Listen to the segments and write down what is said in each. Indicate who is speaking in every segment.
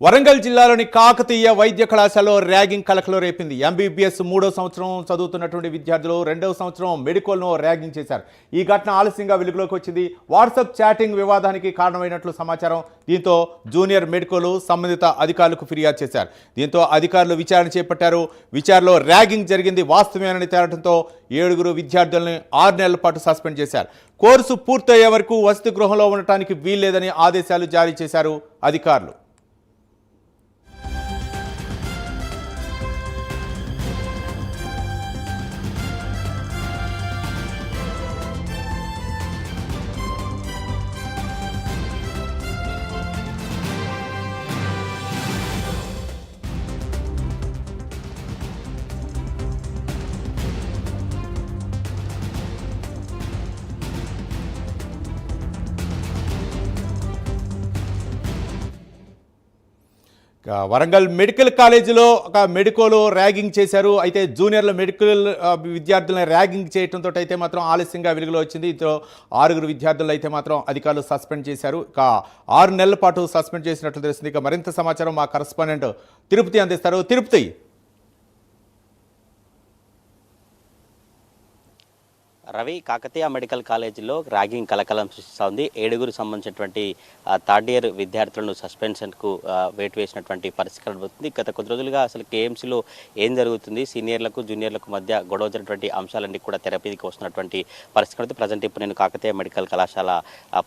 Speaker 1: వరంగల్ జిల్లాలోని కాకతీయ వైద్య కళాశాలలో ర్యాగింగ్ కలకలం రేపింది. ఎంబీబీఎస్ 3వ సంవత్సరం చదువుతున్నటువంటి విద్యార్థులు 2వ సంవత్సరం మెడికల్ను ర్యాగింగ్ చేశారు. ఈ ఘటన ఆలస్యంగా వెలుగులోకి వచ్చింది. వాట్సాప్ చాటింగ్ వివాదానికి కారణమైనట్లు సమాచారం. దీంతో జూనియర్ మెడికల్ సంబంధిత అధికారులకు ఫిర్యాదు చేశారు. దీంతో అధికారులు విచారణ చేపట్టారు. విచారణలో ర్యాగింగ్ జరిగింది వాస్తవమేనని తేలడంతో 7 విద్యార్థులను 6 నెలల పాటు సస్పెండ్ చేశారు. కోర్సు పూర్తయ్యే వరకు వసతి గృహంలో ఉండటానికి వీల్లేదని ఆదేశాలు జారీ చేశారు అధికారులు. వరంగల్ మెడికల్ కాలేజీలో ఒక మెడికోలో ర్యాగింగ్ చేశారు. అయితే జూనియర్ల మెడికల్ విద్యార్థులను ర్యాగింగ్ చేయడంతో అయితే మాత్రం ఆలస్యంగా వెలుగులో వచ్చింది. ఇందులో 6 విద్యార్థులు అయితే మాత్రం అధికారులు సస్పెండ్ చేశారు. ఇక 6 నెలల పాటు సస్పెండ్ చేసినట్లు తెలుస్తుంది. ఇక మరింత సమాచారం మా కరెస్పాండెంట్ తిరుపతి అందిస్తారు. తిరుపతి,
Speaker 2: రవి, కాకతీయ మెడికల్ కాలేజీలో ర్యాగింగ్ కలకలం సృష్టిస్తోంది. 7 సంబంధించినటువంటి థర్డ్ ఇయర్ విద్యార్థులను సస్పెన్షన్కు వేటు వేసినటువంటి పరిస్థితి కనబడుతుంది. గత కొద్ది రోజులుగా అసలు కేఎంసీలో ఏం జరుగుతుంది, సీనియర్లకు జూనియర్లకు మధ్య గొడవ జరిగినటువంటి అంశాలన్నీ కూడా తెరపీదికి వస్తున్నటువంటి పరిస్థితి కనబడుతుంది. ప్రజెంట్ ఇప్పుడు నేను కాకతీయ మెడికల్ కళాశాల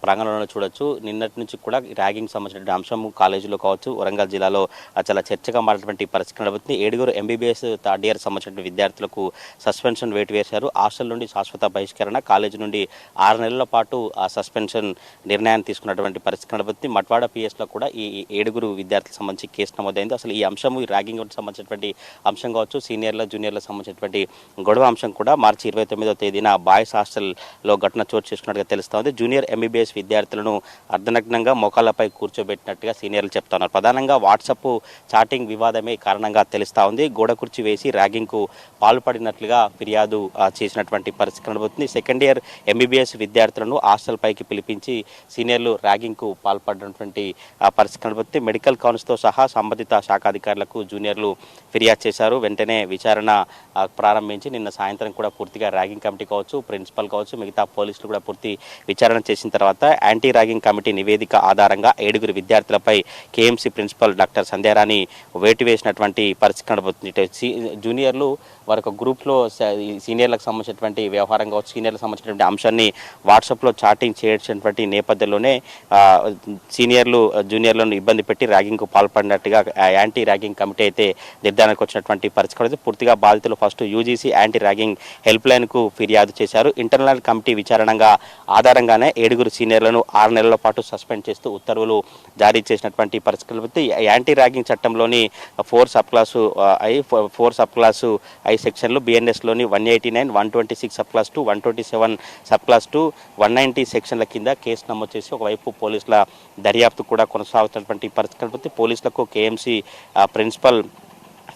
Speaker 2: ప్రాంగణంలో చూడొచ్చు. నిన్నటి నుంచి కూడా ర్యాగింగ్ సంబంధించినటువంటి అంశం కాలేజీలో కావచ్చు, వరంగల్ జిల్లాలో చాలా చర్చగా మారినటువంటి పరిస్థితి కనబడుతుంది. 7 ఎంబీబీఎస్ థర్డ్ ఇయర్ సంబంధించిన విద్యార్థులకు సస్పెన్షన్ వేటు వేశారు. హాస్టల్ నుండి శాశ్వత బహిష్కరణ, కాలేజీ నుండి 6 నెలల పాటు ఆ సస్పెన్షన్ నిర్ణయాన్ని తీసుకున్నటువంటి పరిస్థితి కనబడుతుంది. మట్వాడ పిఎస్లో కూడా ఈ 7 విద్యార్థులకు సంబంధించి కేసు నమోదైంది. అసలు ఈ అంశం, ఈ ర్యాగింగ్ సంబంధించినటువంటి అంశం కావచ్చు, సీనియర్ల జూనియర్లకు సంబంధించినటువంటి గొడవ అంశం కూడా మార్చి 29వ తేదీన బాయ్స్ హాస్టల్లో ఘటన చోటు చేసుకున్నట్టుగా తెలుస్తోంది. జూనియర్ ఎంబీబీఎస్ విద్యార్థులను అర్ధనగ్నంగా మోకాళ్లపై కూర్చోబెట్టినట్టుగా సీనియర్లు చెప్తున్నారు. ప్రధానంగా వాట్సాప్ చాటింగ్ వివాదమే కారణంగా తెలుస్తా ఉంది. గోడ కుర్చీ వేసి ర్యాగింగ్కు పాల్పడినట్లుగా ఫిర్యాదు చేసినటువంటి పరిస్థితి కనబడుతుంది. సెకండ్ ఇయర్ ఎంబీబీఎస్ విద్యార్థులను హాస్టల్ పైకి పిలిపించి సీనియర్లు ర్యాగింగ్కు పాల్పడినటువంటి పరిస్థితి కనబడుతుంది. మెడికల్ కౌన్సిల్తో సహా సంబంధిత శాఖ అధికారులకు జూనియర్లు ఫిర్యాదు చేశారు. వెంటనే విచారణ ప్రారంభించి నిన్న సాయంత్రం కూడా పూర్తిగా ర్యాగింగ్ కమిటీ కావచ్చు, ప్రిన్సిపల్ కావచ్చు, మిగతా పోలీసులు కూడా పూర్తి విచారణ చేసిన తర్వాత యాంటీ ర్యాగింగ్ కమిటీ నివేదిక ఆధారంగా 7 విద్యార్థులపై కేఎంసీ ప్రిన్సిపల్ డాక్టర్ సంధ్యారాణి వేటు వేసినటువంటి పరిస్థితి కనబడుతుంది. జూనియర్లు వారి గ్రూప్లో సీనియర్లకు సంబంధించినటువంటి వ్యవహారం కావచ్చు, సీనియర్లకు సంబంధించినటువంటి అంశాన్ని వాట్సాప్లో చాటింగ్ చేసినటువంటి నేపథ్యంలోనే సీనియర్లు జూనియర్లను ఇబ్బంది పెట్టి ర్యాగింగ్కు పాల్పడినట్టుగా యాంటీ ర్యాగింగ్ కమిటీ అయితే నిర్ధారణకు వచ్చినటువంటి పరిస్థితి. పూర్తిగా బాధితులు first UGC anti ragging help లైన్కు ఫిర్యాదు చేశారు. ఇంటర్నల్ కమిటీ విచారణగా ఆధారంగానే 7 సీనియర్లను 6 నెలల పాటు సస్పెండ్ చేస్తూ ఉత్తర్వులు జారీ చేసినటువంటి పరిస్థితి. యాంటీ ర్యాగింగ్ చట్టంలోని 4 సబ్ క్లాసు ఐ సెక్షన్లు, బిఎన్ఎస్లోని 189, 126 సబ్ క్లాస్ 2, 127 సబ్ క్లాస్ 2, 190 సెక్షన్ల కింద కేసు నమోదు చేసి ఒకవైపు పోలీసుల దర్యాప్తు కూడా కొనసాగుతున్నటువంటి పరిస్థితి. పోలీసులకు కేఎంసీ ప్రిన్సిపల్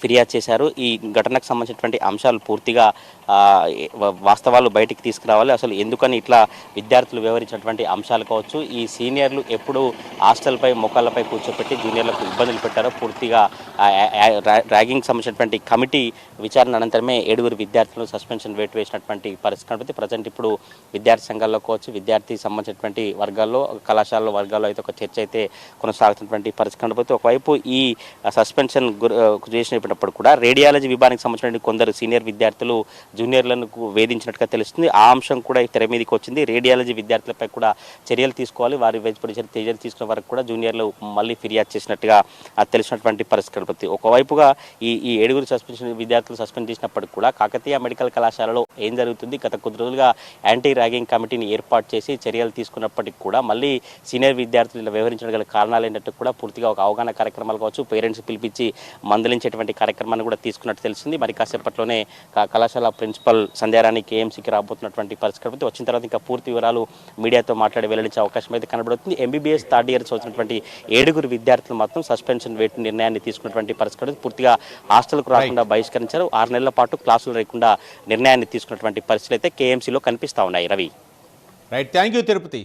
Speaker 2: ఫిర్యాదు చేశారు. ఈ ఘటనకు సంబంధించినటువంటి అంశాలు పూర్తిగా వాస్తవాలు బయటికి తీసుకురావాలి. అసలు ఎందుకని ఇట్లా విద్యార్థులు వ్యవహరించినటువంటి అంశాలు కావచ్చు, ఈ సీనియర్లు ఎప్పుడు హాస్టల్పై మోకాళ్ళపై కూర్చోపెట్టి జూనియర్లకు ఇబ్బందులు పెట్టారో పూర్తిగా ర్యాగింగ్ సంబంధించినటువంటి కమిటీ విచారణ అనంతరమే 7 విద్యార్థులను సస్పెన్షన్ వేటు వేసినటువంటి పరిస్థితి కనబడుతుంది. ప్రజెంట్ ఇప్పుడు విద్యార్థి సంఘాల్లో కావచ్చు, విద్యార్థి సంబంధించినటువంటి వర్గాల్లో, కళాశాల వర్గాల్లో అయితే ఒక చర్చ అయితే కొనసాగుతున్నటువంటి పరిస్థితి కనబడుతుంది. ఒకవైపు ఈ సస్పెన్షన్ చేసినప్పుడు కూడా రేడియాలజీ విభాగానికి సంబంధించిన కొందరు సీనియర్ విద్యార్థులు జూనియర్లను వేధించినట్టుగా తెలుస్తుంది. ఆ అంశం కూడా తెర మీదకి వచ్చింది. రేడియాలజీ విద్యార్థులపై కూడా చర్యలు తీసుకోవాలి, వారి చర్యలు తీసుకున్న వరకు కూడా జూనియర్లు మళ్ళీ ఫిర్యాదు చేసినట్టుగా తెలిసినటువంటి పరిస్థితి. ఒకవైపుగా ఈ 7 సస్పెన్షన్ విద్యార్థులు సస్పెండ్ చేసినప్పటికీ కూడా కాకతీయ మెడికల్ కళాశాలలో ఏం జరుగుతుంది, గత కొద్ది రోజులుగా యాంటీ ర్యాగింగ్ కమిటీని ఏర్పాటు చేసి చర్యలు తీసుకున్నప్పటికీ కూడా మళ్ళీ సీనియర్ విద్యార్థులు ఇలా వ్యవహరించడం గల కారణాలు ఏంటంటే కూడా పూర్తిగా ఒక అవగాహన కార్యక్రమాలు కావచ్చు, పేరెంట్స్ పిలిపించి మందలించేటువంటి కార్యక్రమాన్ని కూడా తీసుకున్నట్టు తెలిసింది. మరి కాసేపట్లోనే కళాశాల ప్రిన్సిపల్ సంధ్యారాణి కేఎంసీకి రాబోతున్నటువంటి పరిస్థితి. వచ్చిన తర్వాత ఇంకా పూర్తి వివరాలు మీడియాతో మాట్లాడి వెల్లడించే అవకాశం అయితే కనబడుతుంది. ఎంబీబీఎస్ థర్డ్ ఇయర్ చదువుతున్నటువంటి 7 విద్యార్థులు మాత్రం సస్పెన్షన్ వేటు నిర్ణయాన్ని తీసుకున్నటువంటి పరిస్థితి. పూర్తిగా హాస్టల్కు రాకుండా బహిష్కరించారు. 6 నెలల పాటు క్లాసులు లేకుండా నిర్ణయాన్ని తీసుకున్నటువంటి పరిస్థితులు అయితే కేఎంసీలో కనిపిస్తా ఉన్నాయి. Ravi,
Speaker 1: right, thank you Tirupati.